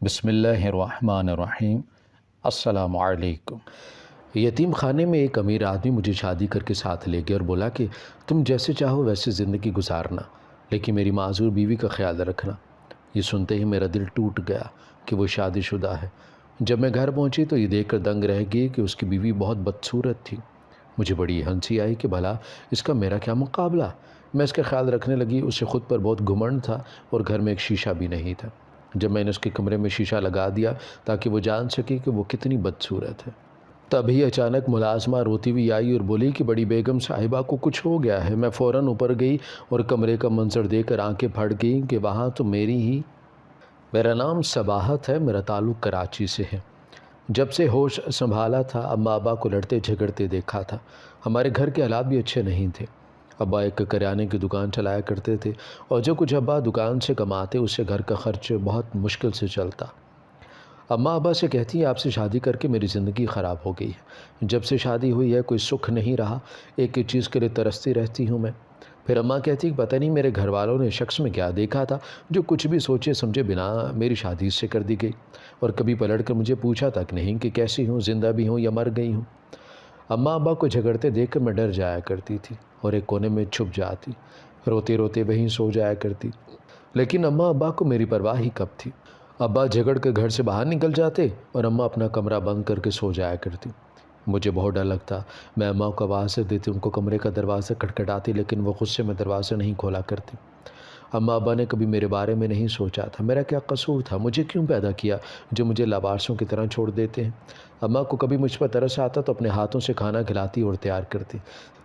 بسم اللہ الرحمن الرحیم۔ السلام علیکم۔ یتیم خانے میں ایک امیر آدمی مجھے شادی کر کے ساتھ لے گیا اور بولا کہ تم جیسے چاہو ویسے زندگی گزارنا، لیکن میری معذور بیوی کا خیال رکھنا۔ یہ سنتے ہی میرا دل ٹوٹ گیا کہ وہ شادی شدہ ہے۔ جب میں گھر پہنچی تو یہ دیکھ کر دنگ رہ گئی کہ اس کی بیوی بہت بدصورت تھی۔ مجھے بڑی ہنسی آئی کہ بھلا اس کا میرا کیا مقابلہ۔ میں اس کا خیال رکھنے لگی۔ اسے خود پر بہت گھمنڈ تھا اور گھر میں ایک شیشہ بھی نہیں تھا۔ جب میں نے اس کے کمرے میں شیشہ لگا دیا تاکہ وہ جان سکے کہ وہ کتنی بدصورت ہے، تبھی اچانک ملازمہ روتی ہوئی آئی اور بولی کہ بڑی بیگم صاحبہ کو کچھ ہو گیا ہے۔ میں فوراً اوپر گئی اور کمرے کا منظر دیکھ کر آنکھیں پھٹ گئیں کہ وہاں تو میرا نام صباحت ہے، میرا تعلق کراچی سے ہے۔ جب سے ہوش سنبھالا تھا اماں ابا کو لڑتے جھگڑتے دیکھا تھا۔ ہمارے گھر کے حالات بھی اچھے نہیں تھے۔ ابا ایک کریانے کی دکان چلایا کرتے تھے اور جو کچھ ابا دکان سے کماتے اس سے گھر کا خرچ بہت مشکل سے چلتا۔ اماں ابا سے کہتی ہیں آپ سے شادی کر کے میری زندگی خراب ہو گئی ہے۔ جب سے شادی ہوئی ہے کوئی سکھ نہیں رہا، ایک ایک چیز کے لیے ترستی رہتی ہوں میں۔ پھر اماں کہتی کہ پتہ نہیں میرے گھر والوں نے شخص میں کیا دیکھا تھا جو کچھ بھی سوچے سمجھے بنا میری شادی اس سے کر دی گئی، اور کبھی پلٹ کر مجھے پوچھا تک نہیں کہ کیسی ہوں، زندہ بھی ہوں یا مر گئی ہوں۔ اماں ابا کو جھگڑتے دیکھ کر میں ڈر جایا کرتی تھی اور ایک کونے میں چھپ جاتی، روتے روتے وہیں سو جایا کرتی۔ لیکن اماں ابا کو میری پرواہ ہی کب تھی۔ ابا جھگڑ کے گھر سے باہر نکل جاتے اور اماں اپنا کمرہ بند کر کے سو جایا کرتی۔ مجھے بہت ڈر لگتا۔ میں اماں کو آواز دیتی، ان کو کمرے کا دروازہ کھٹکھٹاتی، لیکن وہ غصے میں دروازہ نہیں کھولا کرتی۔ اماں ابا نے کبھی میرے بارے میں نہیں سوچا تھا، میرا کیا قصور تھا، مجھے کیوں پیدا کیا جو مجھے لاوارثوں کی طرح چھوڑ دیتے ہیں۔ اماں کو کبھی مجھ پر ترس آتا تو اپنے ہاتھوں سے کھانا کھلاتی اور تیار کرتی،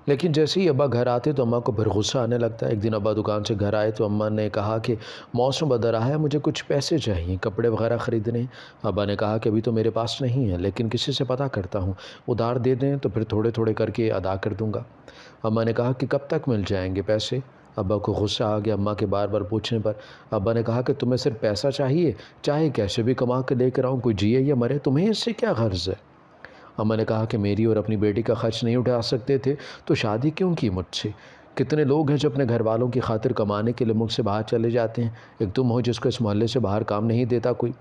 لیکن جیسے ہی ابا گھر آتے تو اماں کو پھر غصہ آنے لگتا۔ ایک دن ابا دکان سے گھر آئے تو اماں نے کہا کہ موسم بدل رہا ہے، مجھے کچھ پیسے چاہیے، کپڑے وغیرہ خریدنے ہیں۔ ابا نے کہا کہ ابھی تو میرے پاس نہیں ہے، لیکن کسی سے پتہ کرتا ہوں، ادھار دے دیں تو پھر تھوڑے تھوڑے کر کے ادا کر دوں گا۔ اماں نے کہا کہ کب تک مل جائیں گے پیسے؟ ابا کو غصہ آ گیا اماں کے بار بار پوچھنے پر۔ ابا نے کہا کہ تمہیں صرف پیسہ چاہیے، چاہے کیسے بھی کما کے لے کر آؤں، کوئی جیے یا مرے، تمہیں اس سے کیا غرض ہے؟ اماں نے کہا کہ میری اور اپنی بیٹی کا خرچ نہیں اٹھا سکتے تھے تو شادی کیوں کی مجھ سے؟ کتنے لوگ ہیں جو اپنے گھر والوں کی خاطر کمانے کے لیے ملک سے باہر چلے جاتے ہیں، ایک تم ہو جس کو اس محلے سے باہر کام نہیں دیتا کوئی۔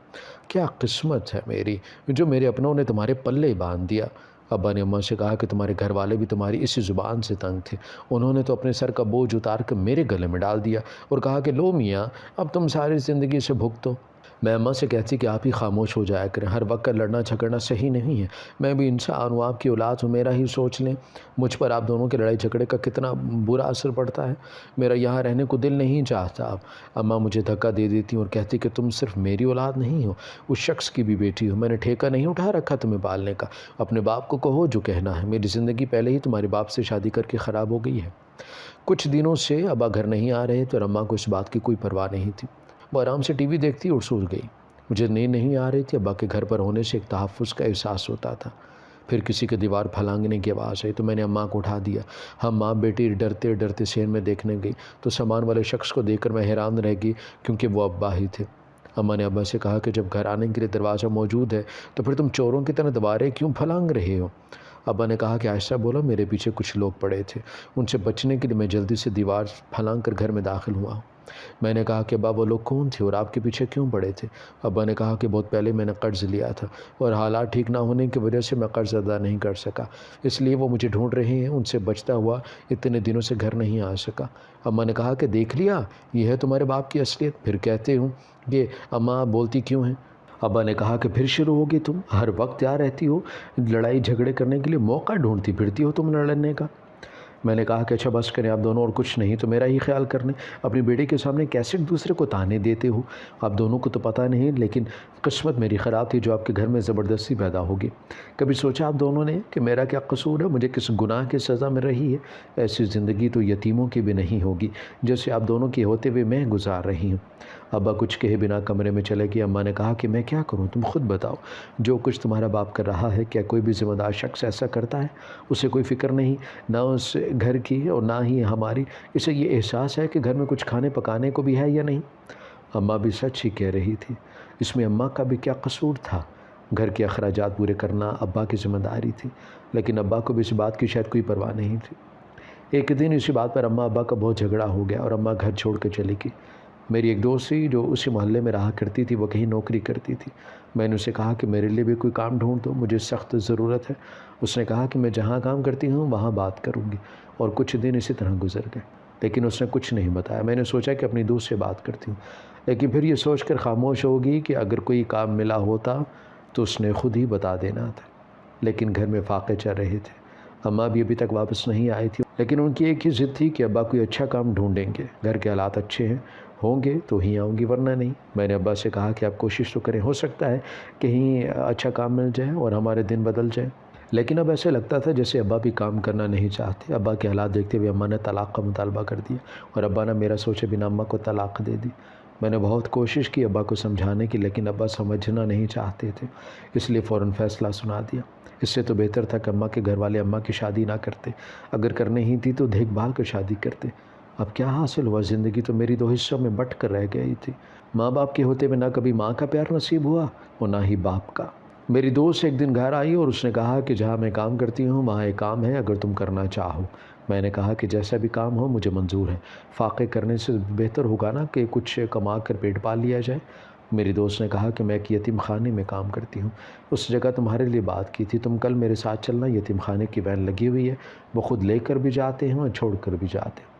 کیا قسمت ہے میری جو میرے اپنوں نے تمہارے پلے باندھ دیا۔ ابا نے اماں سے کہا کہ تمہارے گھر والے بھی تمہاری اسی زبان سے تنگ تھے، انہوں نے تو اپنے سر کا بوجھ اتار کر میرے گلے میں ڈال دیا اور کہا کہ لو میاں اب تم ساری زندگی سے بھگتو۔ میں اماں سے کہتی کہ آپ ہی خاموش ہو جایا کریں، ہر وقت کا لڑنا جھگڑنا صحیح نہیں ہے، میں بھی انسان ہوں، آپ کی اولاد ہوں، میرا ہی سوچ لیں، مجھ پر آپ دونوں کے لڑائی جھگڑے کا کتنا برا اثر پڑتا ہے، میرا یہاں رہنے کو دل نہیں چاہتا اب۔ اماں مجھے دھکا دے دیتی اور کہتی کہ تم صرف میری اولاد نہیں ہو، اس شخص کی بھی بیٹی ہو، میں نے ٹھیکہ نہیں اٹھا رکھا تمہیں پالنے کا، اپنے باپ کو کہو جو کہنا ہے، میری زندگی پہلے ہی تمہارے باپ سے شادی کر کے خراب ہو گئی ہے۔ کچھ دنوں سے ابا گھر نہیں آ رہے تو اماں کو اس بات کی کوئی پرواہ نہیں تھی، وہ آرام سے ٹی وی دیکھتی اور سو گئی۔ مجھے نیند نہیں آ رہی تھی، ابا کے گھر پر ہونے سے ایک تحفظ کا احساس ہوتا تھا۔ پھر کسی کے دیوار پھلانگنے کی آواز آئی تو میں نے اماں کو اٹھا دیا۔ ہم ماں بیٹی ڈرتے ڈرتے شہر میں دیکھنے گئی تو سامان والے شخص کو دیکھ کر میں حیران رہ گئی، کیونکہ وہ ابا ہی تھے۔ اماں نے ابا سے کہا کہ جب گھر آنے کے لیے دروازہ موجود ہے تو پھر تم چوروں کی طرح دیواریں کیوں پھلانگ رہے ہو؟ ابا نے کہا کہ آہستہ بولو، میرے پیچھے کچھ لوگ پڑے تھے، ان سے بچنے کے لیے میں جلدی سے دیوار پھلانگ کر گھر میں داخل ہوا ہوں۔ میں نے کہا کہ ابا وہ لوگ کون تھے اور آپ کے پیچھے کیوں پڑے تھے؟ ابا نے کہا کہ بہت پہلے میں نے قرض لیا تھا اور حالات ٹھیک نہ ہونے کی وجہ سے میں قرض ادا نہیں کر سکا، اس لیے وہ مجھے ڈھونڈ رہے ہیں، ان سے بچتا ہوا اتنے دنوں سے گھر نہیں آ سکا۔ اماں نے کہا کہ دیکھ لیا، یہ ہے تمہارے باپ کی اصلیت، پھر کہتے ہوں کہ اماں بولتی کیوں ہیں؟ ابا نے کہا کہ پھر شروع ہوگی، تم ہر وقت تیار رہتی ہو، لڑائی جھگڑے کرنے کے لیے موقع ڈھونڈتی پھرتی ہو تم لڑنے کا۔ میں نے کہا کہ اچھا بس کریں آپ دونوں، اور کچھ نہیں تو میرا ہی خیال کرنے، اپنی بیٹی کے سامنے کیسے ایک دوسرے کو تانے دیتے ہو، آپ دونوں کو تو پتہ نہیں، لیکن قسمت میری خراب تھی جو آپ کے گھر میں زبردستی پیدا ہوگی۔ کبھی سوچا آپ دونوں نے کہ میرا کیا قصور ہے، مجھے کس گناہ کی سزا مل رہی ہے؟ ایسی زندگی تو یتیموں کی بھی نہیں ہوگی جیسے آپ دونوں کی ہوتے ہوئے میں گزار رہی ہوں۔ ابا کچھ کہے بنا کمرے میں چلے گئے۔ اماں نے کہا کہ میں کیا کروں، تم خود بتاؤ، جو کچھ تمہارا باپ کر رہا ہے کیا کوئی بھی ذمہ دار شخص ایسا کرتا ہے؟ اسے کوئی فکر نہیں، نہ اس گھر کی اور نہ ہی ہماری، اسے یہ احساس ہے کہ گھر میں کچھ کھانے پکانے کو بھی ہے یا نہیں؟ اماں بھی سچ ہی کہہ رہی تھی، اس میں اماں کا بھی کیا قصور تھا؟ گھر کے اخراجات پورے کرنا ابا کی ذمہ داری تھی، لیکن ابا کو بھی اس بات کی شاید کوئی پرواہ نہیں تھی۔ ایک دن اسی بات پر اماں ابا کا بہت جھگڑا ہو گیا اور اماں گھر چھوڑ کے چلی گئی۔ میری ایک دوست تھی جو اسی محلے میں رہا کرتی تھی، وہ کہیں نوکری کرتی تھی۔ میں نے اسے کہا کہ میرے لیے بھی کوئی کام ڈھونڈ دو، مجھے سخت ضرورت ہے۔ اس نے کہا کہ میں جہاں کام کرتی ہوں وہاں بات کروں گی، اور کچھ دن اسی طرح گزر گئے، لیکن اس نے کچھ نہیں بتایا۔ میں نے سوچا کہ اپنی دوست سے بات کرتی ہوں، لیکن پھر یہ سوچ کر خاموش ہوگی کہ اگر کوئی کام ملا ہوتا تو اس نے خود ہی بتا دینا تھا۔ لیکن گھر میں فاقے چل رہے تھے، اماں بھی ابھی تک واپس نہیں آئی تھی، لیکن ان کی ایک ہی ضد تھی کہ ابا کوئی اچھا کام ڈھونڈیں گے، گھر کے حالات اچھے ہیں، ہوں گے تو ہی آؤں گی ورنہ نہیں۔ میں نے ابا سے کہا کہ آپ کوشش تو کریں، ہو سکتا ہے کہیں اچھا کام مل جائے اور ہمارے دن بدل جائیں۔ لیکن اب ایسے لگتا تھا جیسے ابا بھی کام کرنا نہیں چاہتے۔ ابا کے حالات دیکھتے ہوئے اماں نے طلاق کا مطالبہ کر دیا، اور ابا نے میرا سوچے بنا اماں کو طلاق دے دی۔ میں نے بہت کوشش کی ابا کو سمجھانے کی، لیکن ابا سمجھنا نہیں چاہتے تھے، اس لیے فوراً فیصلہ سنا دیا۔ اس سے تو بہتر تھا کہ اماں کے گھر والے اماں کی شادی نہ کرتے، اگر کرنے ہی تھی تو دیکھ بھال کر شادی کرتے۔ اب کیا حاصل ہوا؟ زندگی تو میری دو حصوں میں بٹ کر رہ گئی تھی۔ ماں باپ کے ہوتے ہوئے نہ کبھی ماں کا پیار نصیب ہوا اور نہ ہی باپ کا۔ میری دوست ایک دن گھر آئی اور اس نے کہا کہ جہاں میں کام کرتی ہوں وہاں ایک کام ہے، اگر تم کرنا چاہو۔ میں نے کہا کہ جیسا بھی کام ہو مجھے منظور ہے، فاقے کرنے سے بہتر ہوگا نا کہ کچھ کما کر پیٹ پال لیا جائے۔ میری دوست نے کہا کہ میں ایک یتیم خانے میں کام کرتی ہوں، اس جگہ تمہارے لیے بات کی تھی، تم کل میرے ساتھ چلنا، یتیم خانے کی وین لگی ہوئی ہے، وہ خود لے کر بھی جاتے ہیں اور چھوڑ کر بھی جاتے ہیں۔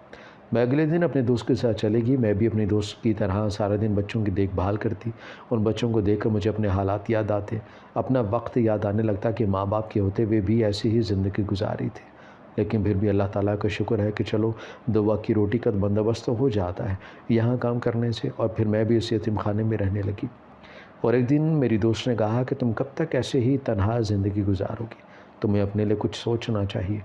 میں اگلے دن اپنے دوست کے ساتھ چلے گی۔ میں بھی اپنے دوست کی طرح سارا دن بچوں کی دیکھ بھال کرتی، ان بچوں کو دیکھ کر مجھے اپنے حالات یاد آتے، اپنا وقت یاد آنے لگتا کہ ماں باپ کے ہوتے ہوئے بھی ایسی ہی زندگی گزاری تھی۔ لیکن پھر بھی اللہ تعالیٰ کا شکر ہے کہ چلو 2 وقت کی روٹی کا بندوبست تو ہو جاتا ہے یہاں کام کرنے سے، اور پھر میں بھی اس یتیم خانے میں رہنے لگی۔ اور ایک دن میری دوست نے کہا کہ تم کب تک ایسے ہی تنہا زندگی گزارو گی، تمہیں اپنے لیے کچھ سوچنا چاہیے۔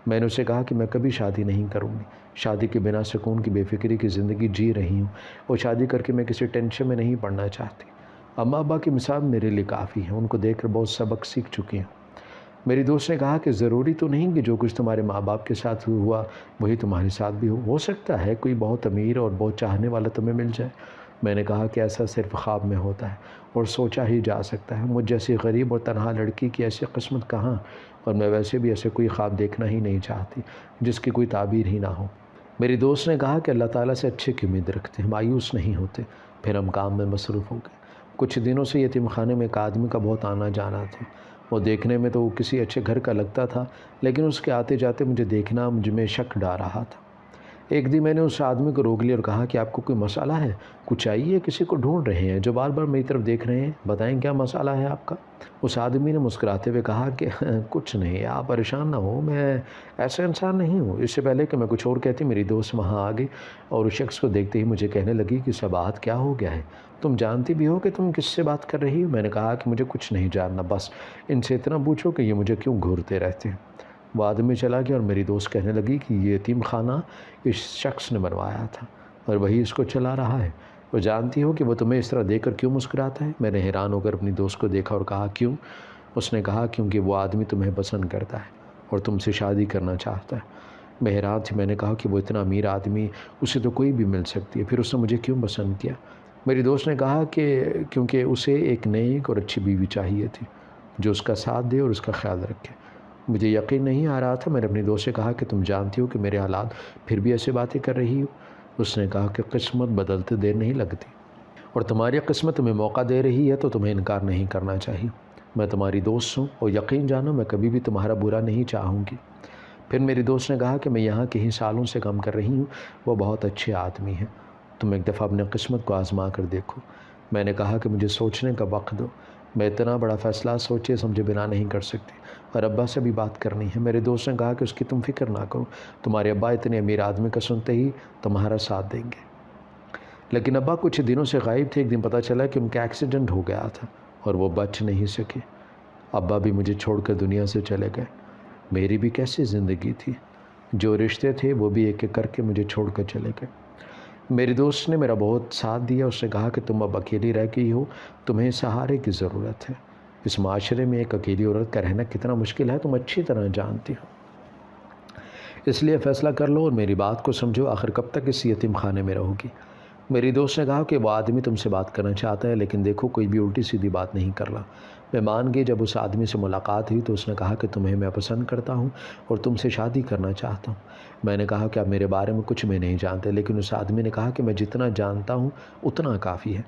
میں نے اسے کہا کہ میں کبھی شادی نہیں کروں گی، شادی کے بنا سکون کی بے فکری کی زندگی جی رہی ہوں، اور شادی کر کے میں کسی ٹینشن میں نہیں پڑنا چاہتی۔ اماں ابا کی مثال میرے لیے کافی ہے، ان کو دیکھ کر بہت سبق سیکھ چکی ہوں۔ میری دوست نے کہا کہ ضروری تو نہیں کہ جو کچھ تمہارے ماں باپ کے ساتھ ہوا وہی تمہارے ساتھ بھی ہو سکتا ہے کوئی بہت امیر اور بہت چاہنے والا تمہیں مل جائے۔ میں نے کہا کہ ایسا صرف خواب میں ہوتا ہے اور سوچا ہی جا سکتا ہے، مجھ جیسی غریب اور تنہا لڑکی کی ایسی قسمت کہاں، اور میں ویسے بھی ایسے کوئی خواب دیکھنا ہی نہیں چاہتی جس کی کوئی تعبیر ہی نہ ہو۔ میری دوست نے کہا کہ اللہ تعالیٰ سے اچھے کی امید رکھتے ہیں، مایوس نہیں ہوتے۔ پھر ہم کام میں مصروف ہو گئے۔ کچھ دنوں سے یتیم خانے میں ایک آدمی کا بہت آنا جانا تھا، وہ دیکھنے میں تو کسی اچھے گھر کا لگتا تھا، لیکن اس کے آتے جاتے مجھے دیکھنا مجھ میں شک ڈال رہا تھا۔ ایک دن میں نے اس آدمی کو روک لیا اور کہا کہ آپ کو کوئی مسئلہ ہے، کچھ چاہیے؟ کسی کو ڈھونڈ رہے ہیں جو بار بار میری طرف دیکھ رہے ہیں، بتائیں کیا مسئلہ ہے آپ کا؟ اس آدمی نے مسکراتے ہوئے کہا کہ کچھ نہیں، آپ پریشان نہ ہو، میں ایسا انسان نہیں ہوں۔ اس سے پہلے کہ میں کچھ اور کہتی میری دوست وہاں آ گئی اور اس شخص کو دیکھتے ہی مجھے کہنے لگی کہ سبات کیا ہو گیا ہے، تم جانتی بھی ہو کہ تم کس سے بات کر رہی ہو؟ میں نے کہا کہ مجھے کچھ نہیں جاننا، بس ان سے اتنا پوچھو کہ یہ مجھے کیوں گھورتے رہتے ہیں۔ وہ آدمی چلا گیا اور میری دوست کہنے لگی کہ یہ یتیم خانہ اس شخص نے بنوایا تھا اور وہی اس کو چلا رہا ہے۔ وہ جانتی ہو کہ وہ تمہیں اس طرح دیکھ کر کیوں مسکراتا ہے؟ میں نے حیران ہو کر اپنی دوست کو دیکھا اور کہا کیوں؟ اس نے کہا کیونکہ وہ آدمی تمہیں پسند کرتا ہے اور تم سے شادی کرنا چاہتا ہے۔ میں حیران تھی، میں نے کہا کہ وہ اتنا امیر آدمی، اسے تو کوئی بھی مل سکتی ہے، پھر اس نے مجھے کیوں پسند کیا؟ میری دوست نے کہا کہ کیونکہ اسے ایک نیک اور اچھی بیوی چاہیے تھی جو اس کا ساتھ دے اور اس کا خیال رکھے۔ مجھے یقین نہیں آ رہا تھا۔ میں نے اپنی دوست سے کہا کہ تم جانتی ہو کہ میرے حالات پھر بھی ایسے باتیں کر رہی ہو؟ اس نے کہا کہ قسمت بدلتے دیر نہیں لگتی، اور تمہاری قسمت تمہیں موقع دے رہی ہے تو تمہیں انکار نہیں کرنا چاہیے۔ میں تمہاری دوست ہوں اور یقین جانو میں کبھی بھی تمہارا برا نہیں چاہوں گی۔ پھر میری دوست نے کہا کہ میں یہاں کہیں سالوں سے کام کر رہی ہوں، وہ بہت اچھے آدمی ہیں، تم ایک دفعہ اپنے قسمت کو آزما کر دیکھو۔ میں نے کہا کہ مجھے سوچنے کا وقت دو، میں اتنا بڑا فیصلہ سوچے سمجھے بنا نہیں کر سکتی، اور ابا سے بھی بات کرنی ہے۔ میرے دوست نے کہا کہ اس کی تم فکر نہ کرو، تمہارے ابا اتنے امیر آدمی کا سنتے ہی تمہارا ساتھ دیں گے۔ لیکن ابا کچھ دنوں سے غائب تھے۔ ایک دن پتہ چلا کہ ان کا ایکسیڈنٹ ہو گیا تھا اور وہ بچ نہیں سکے۔ ابا بھی مجھے چھوڑ کر دنیا سے چلے گئے۔ میری بھی کیسی زندگی تھی، جو رشتے تھے وہ بھی ایک ایک کر کے مجھے چھوڑ کر چلے گئے۔ میری دوست نے میرا بہت ساتھ دیا۔ اس نے کہا کہ تم اب اکیلی رہ گئی ہو، تمہیں سہارے کی ضرورت ہے۔ اس معاشرے میں ایک اکیلی عورت کا رہنا کتنا مشکل ہے تم اچھی طرح جانتی ہو، اس لیے فیصلہ کر لو اور میری بات کو سمجھو، آخر کب تک اس یتیم خانے میں رہو گی؟ میری دوست نے کہا کہ وہ آدمی تم سے بات کرنا چاہتا ہے، لیکن دیکھو کوئی بھی الٹی سیدھی بات نہیں کر رہا۔ میں مان گئی۔ جب اس آدمی سے ملاقات ہوئی تو اس نے کہا کہ تمہیں میں پسند کرتا ہوں اور تم سے شادی کرنا چاہتا ہوں۔ میں نے کہا کہ اب میرے بارے میں کچھ بھی نہیں جانتے، لیکن اس آدمی نے کہا کہ میں جتنا جانتا ہوں اتنا کافی ہے۔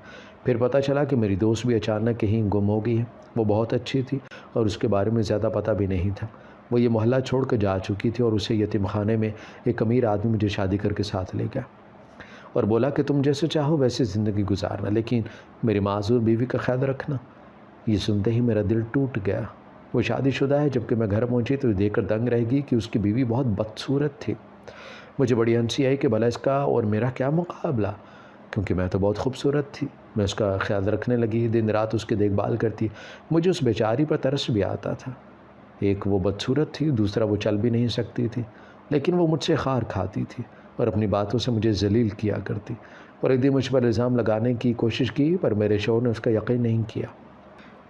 پھر پتہ چلا کہ میری دوست بھی اچانک کہیں گم ہو گئی ہے۔ وہ بہت اچھی تھی اور اس کے بارے میں زیادہ پتہ بھی نہیں تھا۔ وہ یہ محلہ چھوڑ کر جا چکی تھی اور اسے یتیم خانے میں ایک امیر آدمی مجھے شادی کر کے ساتھ لے گیا اور بولا کہ تم جیسے چاہو ویسے زندگی گزارنا، لیکن میری معذور بیوی کا خیال رکھنا۔ یہ سنتے ہی میرا دل ٹوٹ گیا۔ وہ شادی شدہ ہے، جبکہ میں گھر پہنچی تو دیکھ کر دنگ رہ گئی کہ اس کی بیوی بہت بدصورت تھی۔ مجھے بڑی ہنسی آئی کہ بھلا اس کا اور میرا کیا مقابلہ، کیونکہ میں تو بہت خوبصورت تھی۔ میں اس کا خیال رکھنے لگی، دن رات اس کی دیکھ بھال کرتی۔ مجھے اس بیچاری پر ترس بھی آتا تھا۔ ایک وہ بدصورت تھی، دوسرا وہ چل بھی نہیں سکتی تھی، لیکن وہ مجھ سے خار کھاتی تھی اور اپنی باتوں سے مجھے ذلیل کیا کرتی۔ اور ایک دن مجھ پر الزام لگانے کی کوشش کی، پر میرے شوہر نے اس کا یقین نہیں کیا۔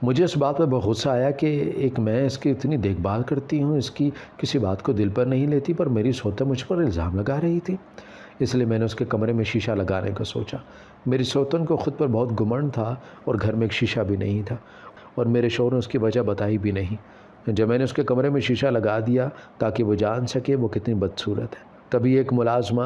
مجھے اس بات پر بہت غصہ آیا کہ ایک میں اس کی اتنی دیکھ بھال کرتی ہوں، اس کی کسی بات کو دل پر نہیں لیتی، پر میری سوتن مجھ پر الزام لگا رہی تھی۔ اس لیے میں نے اس کے کمرے میں شیشہ لگانے کا سوچا۔ میری سوتن کو خود پر بہت گھمنڈ تھا اور گھر میں ایک شیشہ بھی نہیں تھا، اور میرے شوہر نے اس کی وجہ بتائی بھی نہیں۔ جب میں نے اس کے کمرے میں شیشہ لگا دیا تاکہ وہ جان سکے وہ کتنی بدصورت ہے، تبھی ایک ملازمہ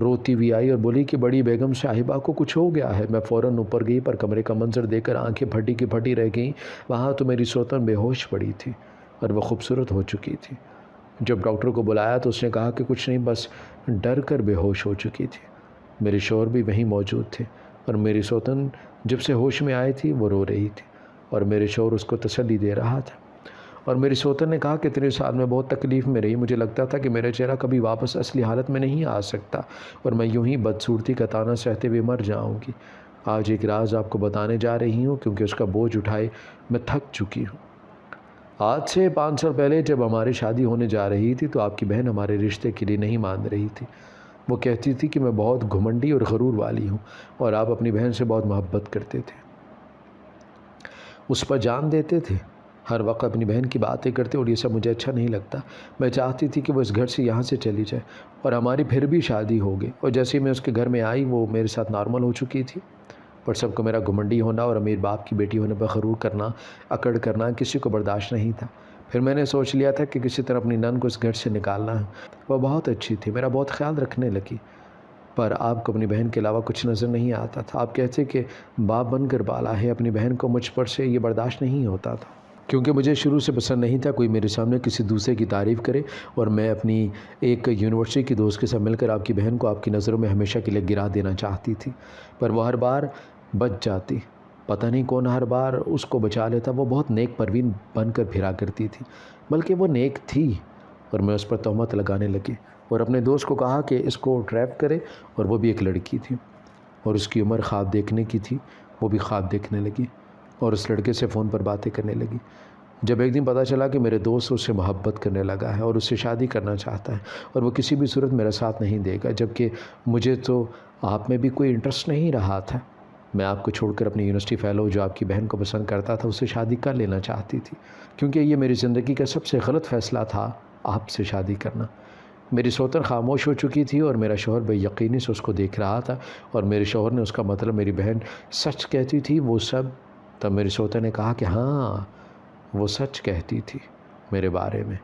روتی ہوئی آئی اور بولی کہ بڑی بیگم صاحبہ کو کچھ ہو گیا ہے۔ میں فوراً اوپر گئی، پر کمرے کا منظر دیکھ کر آنکھیں پھٹی کی پھٹی رہ گئیں۔ وہاں تو میری سوتن بے ہوش پڑی تھی اور وہ خوبصورت ہو چکی تھی۔ جب ڈاکٹر کو بلایا تو اس نے کہا کہ کچھ نہیں، بس ڈر کر بے ہوش ہو چکی تھی۔ میرے شوہر بھی وہیں موجود تھے اور میری سوتن جب سے ہوش میں آئی تھی وہ رو رہی تھی اور میرے شوہر اس کو تسلی دے رہا تھا۔ اور میری سوتن نے کہا کہ 3 سال میں بہت تکلیف میں رہی، مجھے لگتا تھا کہ میرا چہرہ کبھی واپس اصلی حالت میں نہیں آ سکتا اور میں یوں ہی بدصورتی کا طعنہ سہتے ہوئے مر جاؤں گی۔ آج ایک راز آپ کو بتانے جا رہی ہوں، کیونکہ اس کا بوجھ اٹھائے میں تھک چکی ہوں۔ آج سے 5 سال پہلے جب ہماری شادی ہونے جا رہی تھی تو آپ کی بہن ہمارے رشتے کے لیے نہیں مان رہی تھی۔ وہ کہتی تھی کہ میں بہت گھمنڈی اور غرور والی ہوں اور آپ اپنی بہن سے بہت محبت کرتے تھے، اس پر جان دیتے تھے، ہر وقت اپنی بہن کی باتیں کرتے، اور یہ سب مجھے اچھا نہیں لگتا۔ میں چاہتی تھی کہ وہ اس گھر سے یہاں سے چلی جائے اور ہماری پھر بھی شادی ہو گئی۔ اور جیسے ہی میں اس کے گھر میں آئی وہ میرے ساتھ نارمل ہو چکی تھی، پر سب کو میرا گھمنڈی ہونا اور امیر باپ کی بیٹی ہونے پر غرور کرنا، اکڑ کرنا کسی کو برداشت نہیں تھا۔ پھر میں نے سوچ لیا تھا کہ کسی طرح اپنی نند کو اس گھر سے نکالنا ہے۔ وہ بہت اچھی تھی، میرا بہت خیال رکھنے لگی، پر آپ کو اپنی بہن کے علاوہ کچھ نظر نہیں آتا تھا۔ آپ کہتے کہ باپ بن کر بالا ہے، اپنی بہن کو مجھ پر سے یہ برداشت نہیں ہوتا تھا، کیونکہ مجھے شروع سے پسند نہیں تھا کوئی میرے سامنے کسی دوسرے کی تعریف کرے، اور میں اپنی ایک یونیورسٹی کی دوست کے ساتھ مل کر آپ کی بہن کو آپ کی نظروں میں ہمیشہ کے لیے گرا دینا چاہتی تھی، پر وہ ہر بار بچ جاتی۔ پتہ نہیں کون ہر بار اس کو بچا لیتا۔ وہ بہت نیک پروین بن کر پھرا کرتی تھی، بلکہ وہ نیک تھی، اور میں اس پر تہمت لگانے لگی اور اپنے دوست کو کہا کہ اس کو ٹریپ کرے، اور وہ بھی ایک لڑکی تھی اور اس کی عمر خواب دیکھنے کی تھی۔ وہ بھی خواب دیکھنے لگی اور اس لڑکے سے فون پر باتیں کرنے لگی۔ جب ایک دن پتہ چلا کہ میرے دوست اس سے محبت کرنے لگا ہے اور اس سے شادی کرنا چاہتا ہے اور وہ کسی بھی صورت میرا ساتھ نہیں دے گا، جبکہ مجھے تو آپ میں بھی کوئی انٹرسٹ نہیں رہا تھا۔ میں آپ کو چھوڑ کر اپنی یونیورسٹی فیلو جو آپ کی بہن کو پسند کرتا تھا اس سے شادی کر لینا چاہتی تھی، کیونکہ یہ میری زندگی کا سب سے غلط فیصلہ تھا آپ سے شادی کرنا۔ میری سوتن خاموش ہو چکی تھی اور میرا شوہر بے یقینی سے اس کو دیکھ رہا تھا، اور میرے شوہر نے اس کا مطلب میری بہن سچ کہتی تھی وہ سب۔ تب میری سوتن نے کہا کہ ہاں وہ سچ کہتی تھی میرے بارے میں۔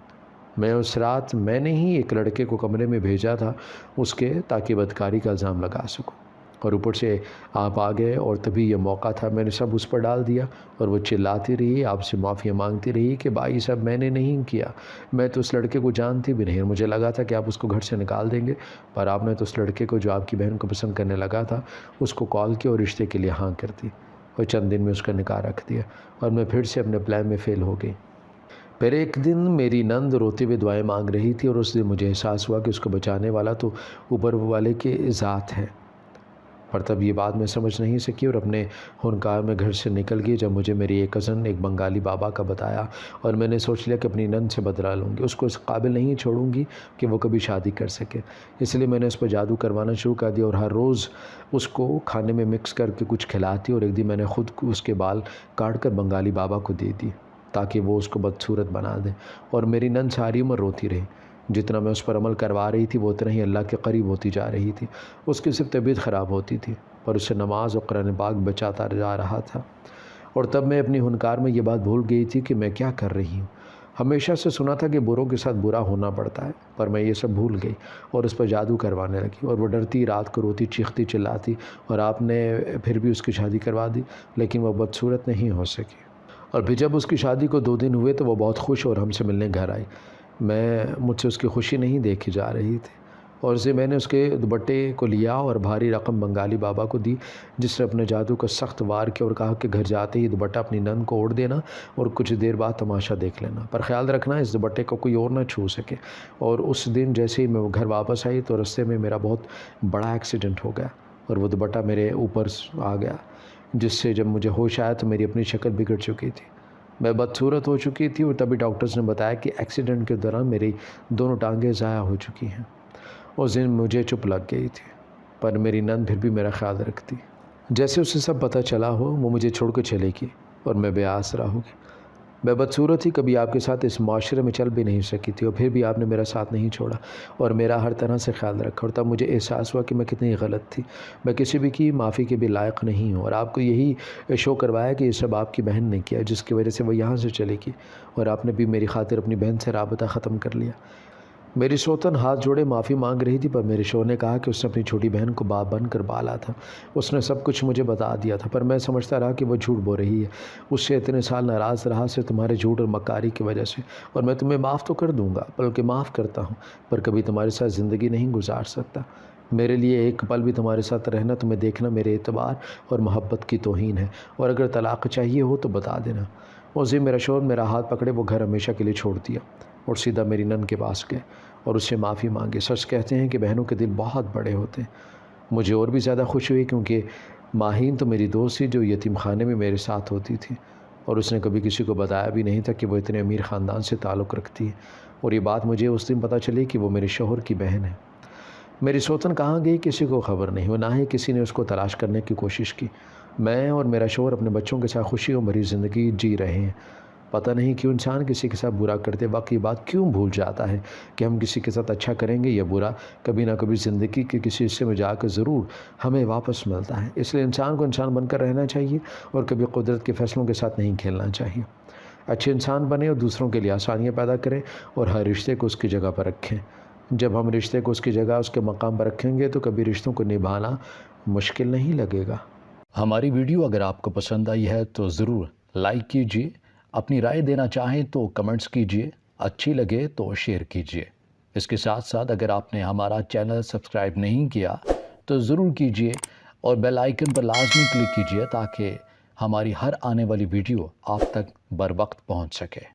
میں اس رات میں نے ہی ایک لڑکے کو کمرے میں بھیجا تھا اس کے، تاکہ بدکاری کا الزام لگا سکوں، اور اوپر سے آپ آ گئے اور تبھی یہ موقع تھا، میں نے سب اس پر ڈال دیا، اور وہ چلاتی رہی، آپ سے معافی مانگتی رہی کہ بھائی صاحب میں نے نہیں کیا، میں تو اس لڑکے کو جانتی بھی نہیں، مجھے لگا تھا کہ آپ اس کو گھر سے نکال دیں گے، پر آپ نے تو اس لڑکے کو جو آپ کی بہن کو پسند کرنے لگا تھا اس کو کال کیا اور رشتے کے لیے ہاں کر دی، اور چند دن میں اس کا نکاح رکھ دیا، اور میں پھر سے اپنے پلان میں فیل ہو گئی۔ پھر ایک دن میری نند روتے ہوئے دعائیں مانگ رہی تھی، اور اس دن مجھے احساس ہوا کہ اس کو بچانے والا تو اوپر والے کے ذات ہے، پر تب یہ بات میں سمجھ نہیں سکی اور اپنے ہنکار میں گھر سے نکل گئی، جب مجھے میری ایک کزن ایک بنگالی بابا کا بتایا، اور میں نے سوچ لیا کہ اپنی نند سے بدلہ لوں گی، اس کو اس قابل نہیں چھوڑوں گی کہ وہ کبھی شادی کر سکے۔ اس لیے میں نے اس پر جادو کروانا شروع کر دیا اور ہر روز اس کو کھانے میں مکس کر کے کچھ کھلاتی، اور ایک دن میں نے خود اس کے بال کاٹ کر بنگالی بابا کو دے دی تاکہ وہ اس کو بدصورت بنا دے، اور میری نند ساری عمر روتی رہی۔ جتنا میں اس پر عمل کروا رہی تھی وہ اتنا ہی اللہ کے قریب ہوتی جا رہی تھی، اس کی صرف طبیعت خراب ہوتی تھی۔ پر اسے نماز اور قرآن پاک بچاتا جا رہا تھا، اور تب میں اپنی ہنکار میں یہ بات بھول گئی تھی کہ میں کیا کر رہی ہوں۔ ہمیشہ سے سنا تھا کہ بروں کے ساتھ برا ہونا پڑتا ہے، پر میں یہ سب بھول گئی اور اس پر جادو کروانے لگی، اور وہ ڈرتی، رات کو روتی، چیختی چلاتی، اور آپ نے پھر بھی اس کی شادی کروا دی، لیکن وہ بدصورت نہیں ہو سکی۔ اور پھر جب اس کی شادی کو 2 دن ہوئے تو وہ بہت خوش اور ہم سے ملنے گھر آئی۔ مجھ سے اس کی خوشی نہیں دیکھی جا رہی تھی، اور میں نے اس کے دوپٹے کو لیا اور بھاری رقم بنگالی بابا کو دی، جس نے اپنے جادو کا سخت وار کیا اور کہا کہ گھر جاتے ہی دوپٹہ اپنی نند کو اوڑھ دینا اور کچھ دیر بعد تماشا دیکھ لینا، پر خیال رکھنا اس دوپٹے کو کوئی اور نہ چھو سکے۔ اور اس دن جیسے ہی میں گھر واپس آئی تو رستے میں میرا بہت بڑا ایکسیڈنٹ ہو گیا، اور وہ دوپٹہ میرے اوپر آ گیا، جس سے جب مجھے ہوش آیا تو میری اپنی شکل بگڑ چکی تھی، میں بدصورت ہو چکی تھی، اور تبھی ڈاکٹرز نے بتایا کہ ایکسیڈنٹ کے دوران میری دونوں ٹانگیں ضائع ہو چکی ہیں۔ اس دن مجھے چپ لگ گئی تھی، پر میری نند پھر بھی میرا خیال رکھتی۔ جیسے اسے سب پتہ چلا ہو وہ مجھے چھوڑ کے چلے گی اور میں بے آسرا ہو گئی۔ میں بدصورت ہی کبھی آپ کے ساتھ اس معاشرے میں چل بھی نہیں سکی تھی، اور پھر بھی آپ نے میرا ساتھ نہیں چھوڑا اور میرا ہر طرح سے خیال رکھا، اور تب مجھے احساس ہوا کہ میں کتنی غلط تھی، میں کسی بھی کی معافی کے بھی لائق نہیں ہوں، اور آپ کو یہی شو کروایا کہ یہ سب آپ کی بہن نے کیا، جس کی وجہ سے وہ یہاں سے چلے گی، اور آپ نے بھی میری خاطر اپنی بہن سے رابطہ ختم کر لیا۔ میری سوتن ہاتھ جوڑے معافی مانگ رہی تھی، پر میرے شوہر نے کہا کہ اس نے اپنی چھوٹی بہن کو باپ بن کر پالا تھا، اس نے سب کچھ مجھے بتا دیا تھا، پر میں سمجھتا رہا کہ وہ جھوٹ بول رہی ہے، اس سے اتنے سال ناراض رہا سے تمہارے جھوٹ اور مکاری کی وجہ سے، اور میں تمہیں معاف تو کر دوں گا، بلکہ معاف کرتا ہوں، پر کبھی تمہارے ساتھ زندگی نہیں گزار سکتا۔ میرے لیے ایک پل بھی تمہارے ساتھ رہنا، تمہیں دیکھنا میرے اعتبار اور محبت کی توہین ہے، اور اگر طلاق چاہیے ہو تو بتا دینا۔ اس دن میرا شوہر میرا ہاتھ پکڑے وہ گھر ہمیشہ کے لیے چھوڑ دیا اور سیدھا میری نند کے پاس گئے اور اس سے معافی مانگی۔ سچ کہتے ہیں کہ بہنوں کے دل بہت بڑے ہوتے ہیں۔ مجھے اور بھی زیادہ خوشی ہوئی کیونکہ ماہین تو میری دوست تھی جو یتیم خانے میں میرے ساتھ ہوتی تھی، اور اس نے کبھی کسی کو بتایا بھی نہیں تھا کہ وہ اتنے امیر خاندان سے تعلق رکھتی ہے، اور یہ بات مجھے اس دن پتہ چلی کہ وہ میرے شوہر کی بہن ہے۔ میری سوتن کہاں گئی کسی کو خبر نہیں، اور نہ ہی کسی نے اس کو تلاش کرنے کی کوشش کی۔ میں اور میرا شوہر اپنے بچوں کے ساتھ خوشیوں بھری زندگی جی رہے ہیں۔ پتہ نہیں کیوں انسان کسی کے ساتھ برا کرتے وقت یہ بات کیوں بھول جاتا ہے کہ ہم کسی کے ساتھ اچھا کریں گے یا برا، کبھی نہ کبھی زندگی کے کسی حصے میں جا کر ضرور ہمیں واپس ملتا ہے۔ اس لیے انسان کو انسان بن کر رہنا چاہیے اور کبھی قدرت کے فیصلوں کے ساتھ نہیں کھیلنا چاہیے۔ اچھے انسان بنیں اور دوسروں کے لیے آسانیاں پیدا کریں، اور ہر رشتے کو اس کی جگہ پر رکھیں۔ جب ہم رشتے کو اس کی جگہ اس کے مقام پر رکھیں گے تو کبھی رشتوں کو نبھانا مشکل نہیں لگے گا۔ ہماری ویڈیو اگر آپ کو پسند آئی ہے تو ضرور لائک کیجیے، اپنی رائے دینا چاہیں تو کمنٹس کیجیے، اچھی لگے تو شیئر کیجیے۔ اس کے ساتھ ساتھ اگر آپ نے ہمارا چینل سبسکرائب نہیں کیا تو ضرور کیجیے، اور بیل آئیکن پر لازمی کلک کیجیے تاکہ ہماری ہر آنے والی ویڈیو آپ تک بر وقت پہنچ سکے۔